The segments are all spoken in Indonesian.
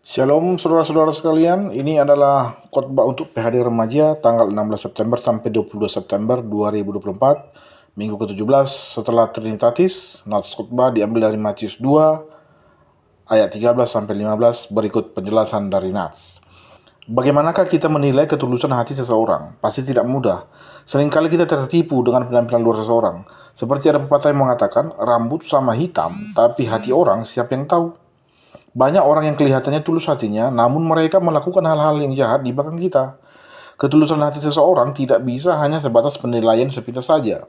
Shalom saudara-saudara sekalian, ini adalah khotbah untuk PHD Remaja tanggal 16 September sampai 22 September 2024, minggu ke-17 setelah Trinitatis. Nats khotbah diambil dari Matius 2 ayat 13 sampai 15, berikut penjelasan dari Nats. Bagaimanakah kita menilai ketulusan hati seseorang? Pasti tidak mudah. Seringkali kita tertipu dengan penampilan luar seseorang. Seperti ada pepatah yang mengatakan, rambut sama hitam, tapi hati orang siapa yang tahu? Banyak orang yang kelihatannya tulus hatinya, namun mereka melakukan hal-hal yang jahat di belakang kita. Ketulusan hati seseorang tidak bisa hanya sebatas penilaian sepintas saja,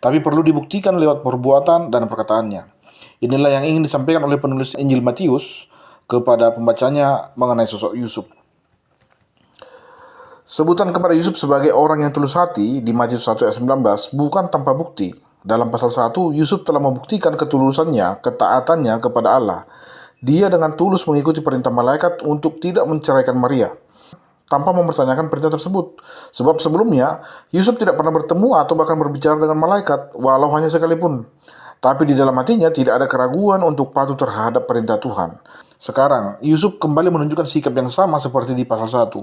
tapi perlu dibuktikan lewat perbuatan dan perkataannya. Inilah yang ingin disampaikan oleh penulis Injil Matius kepada pembacanya mengenai sosok Yusuf. Sebutan kepada Yusuf sebagai orang yang tulus hati di Matius 1 ayat 19 bukan tanpa bukti. Dalam pasal 1, Yusuf telah membuktikan ketulusannya, ketaatannya kepada Allah. Dia dengan tulus mengikuti perintah malaikat untuk tidak menceraikan Maria, tanpa mempertanyakan perintah tersebut. Sebab sebelumnya, Yusuf tidak pernah bertemu atau bahkan berbicara dengan malaikat, walau hanya sekalipun. Tapi di dalam hatinya tidak ada keraguan untuk patuh terhadap perintah Tuhan. Sekarang, Yusuf kembali menunjukkan sikap yang sama seperti di pasal 1.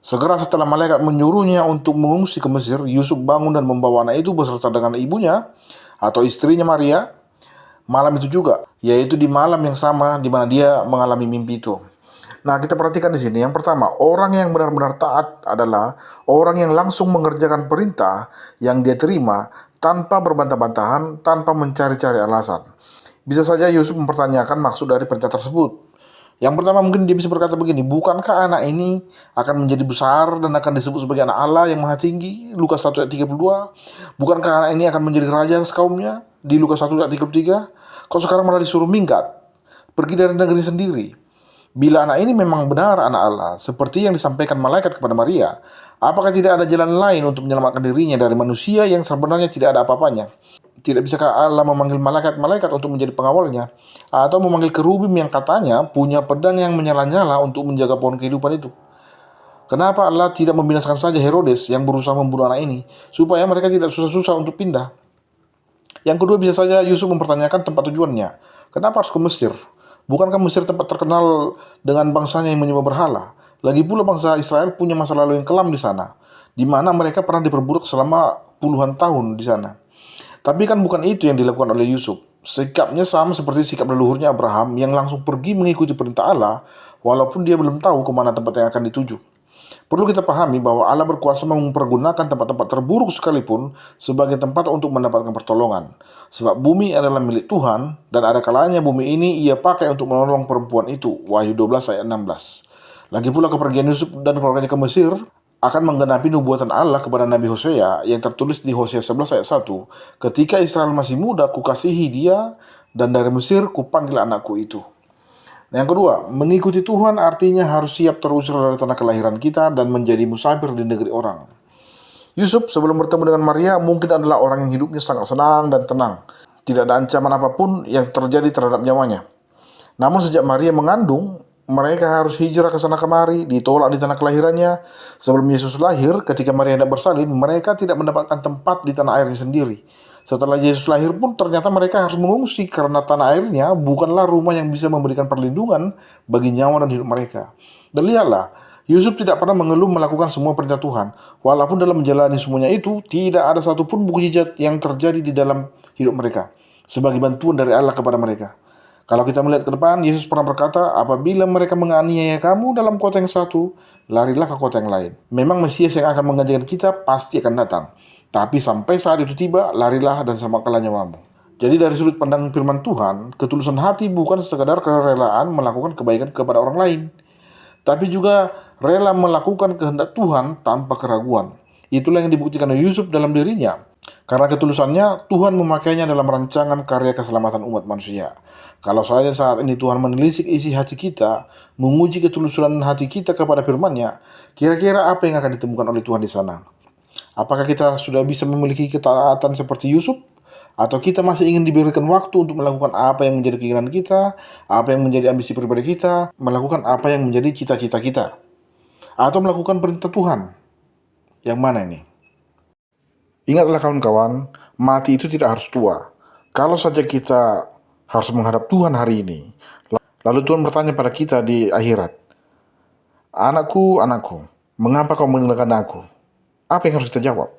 Segera setelah malaikat menyuruhnya untuk mengungsi ke Mesir, Yusuf bangun dan membawa anak itu beserta dengan ibunya atau istrinya Maria. Malam itu juga, yaitu di malam yang sama di mana dia mengalami mimpi itu. Nah, kita perhatikan di sini. Yang pertama, orang yang benar-benar taat adalah orang yang langsung mengerjakan perintah yang dia terima tanpa berbantah-bantahan, tanpa mencari-cari alasan. Bisa saja Yusuf mempertanyakan maksud dari perintah tersebut. Yang pertama, mungkin dia bisa berkata begini, bukankah anak ini akan menjadi besar dan akan disebut sebagai anak Allah yang maha tinggi? Lukas 1 ayat 32. Bukankah anak ini akan menjadi raja atas kaumnya? Di Lukas 1 ayat 33. Kok sekarang malah disuruh minggat, pergi dari negeri sendiri? Bila anak ini memang benar anak Allah, seperti yang disampaikan malaikat kepada Maria, apakah tidak ada jalan lain untuk menyelamatkan dirinya dari manusia yang sebenarnya tidak ada apa-apanya? Tidak bisakah Allah memanggil malaikat-malaikat untuk menjadi pengawalnya? Atau memanggil kerubim yang katanya punya pedang yang menyala-nyala untuk menjaga pohon kehidupan itu? Kenapa Allah tidak membinasakan saja Herodes yang berusaha membunuh anak ini, supaya mereka tidak susah-susah untuk pindah? Yang kedua, bisa saja Yusuf mempertanyakan tempat tujuannya. Kenapa harus ke Mesir? Bukankah Mesir tempat terkenal dengan bangsanya yang menyembah berhala? Lagi pula bangsa Israel punya masa lalu yang kelam di sana, di mana mereka pernah diperbudak selama puluhan tahun di sana. Tapi kan bukan itu yang dilakukan oleh Yusuf. Sikapnya sama seperti sikap leluhurnya Abraham yang langsung pergi mengikuti perintah Allah, walaupun dia belum tahu kemana tempat yang akan dituju. Perlu kita pahami bahwa Allah berkuasa mempergunakan tempat-tempat terburuk sekalipun sebagai tempat untuk mendapatkan pertolongan. Sebab bumi adalah milik Tuhan, dan ada kalanya bumi ini ia pakai untuk menolong perempuan itu. Wahyu 12 ayat 16. Lagi pula kepergian Yusuf dan keluarganya ke Mesir akan menggenapi nubuatan Allah kepada Nabi Hosea yang tertulis di Hosea 11 ayat 1. Ketika Israel masih muda, kukasihi dia, dan dari Mesir kupanggil anakku itu. Yang kedua, mengikuti Tuhan artinya harus siap terusir dari tanah kelahiran kita dan menjadi musafir di negeri orang. Yusuf sebelum bertemu dengan Maria mungkin adalah orang yang hidupnya sangat senang dan tenang. Tidak ada ancaman apapun yang terjadi terhadap nyawanya. Namun sejak Maria mengandung, mereka harus hijrah ke sana kemari, ditolak di tanah kelahirannya. Sebelum Yesus lahir, ketika Maria hendak bersalin, mereka tidak mendapatkan tempat di tanah airnya sendiri. Setelah Yesus lahir pun ternyata mereka harus mengungsi karena tanah airnya bukanlah rumah yang bisa memberikan perlindungan bagi nyawa dan hidup mereka. Dan lihatlah, Yusuf tidak pernah mengeluh melakukan semua perintah Tuhan. Walaupun dalam menjalani semuanya itu, tidak ada satupun mukjizat yang terjadi di dalam hidup mereka sebagai bantuan dari Allah kepada mereka. Kalau kita melihat ke depan, Yesus pernah berkata, apabila mereka menganiaya kamu dalam kota yang satu, larilah ke kota yang lain. Memang Mesias yang akan menggantikan kita pasti akan datang. Tapi sampai saat itu tiba, larilah dan selamatkanlah nyawamu. Jadi dari sudut pandang firman Tuhan, ketulusan hati bukan sekadar kerelaan melakukan kebaikan kepada orang lain, tapi juga rela melakukan kehendak Tuhan tanpa keraguan. Itulah yang dibuktikan oleh Yusuf dalam dirinya. Karena ketulusannya, Tuhan memakainya dalam rancangan karya keselamatan umat manusia. Kalau saja saat ini Tuhan menelisik isi hati kita, menguji ketulusan hati kita kepada firman-Nya, kira-kira apa yang akan ditemukan oleh Tuhan di sana? Apakah kita sudah bisa memiliki ketaatan seperti Yusuf? Atau kita masih ingin diberikan waktu untuk melakukan apa yang menjadi keinginan kita, apa yang menjadi ambisi pribadi kita, melakukan apa yang menjadi cita-cita kita? Atau melakukan perintah Tuhan? Yang mana ini? Ingatlah kawan-kawan, mati itu tidak harus tua. Kalau saja kita harus menghadap Tuhan hari ini, Lalu Tuhan bertanya pada kita di akhirat, anakku, anakku, mengapa kau meninggalkan aku? Apa yang harus kita jawab?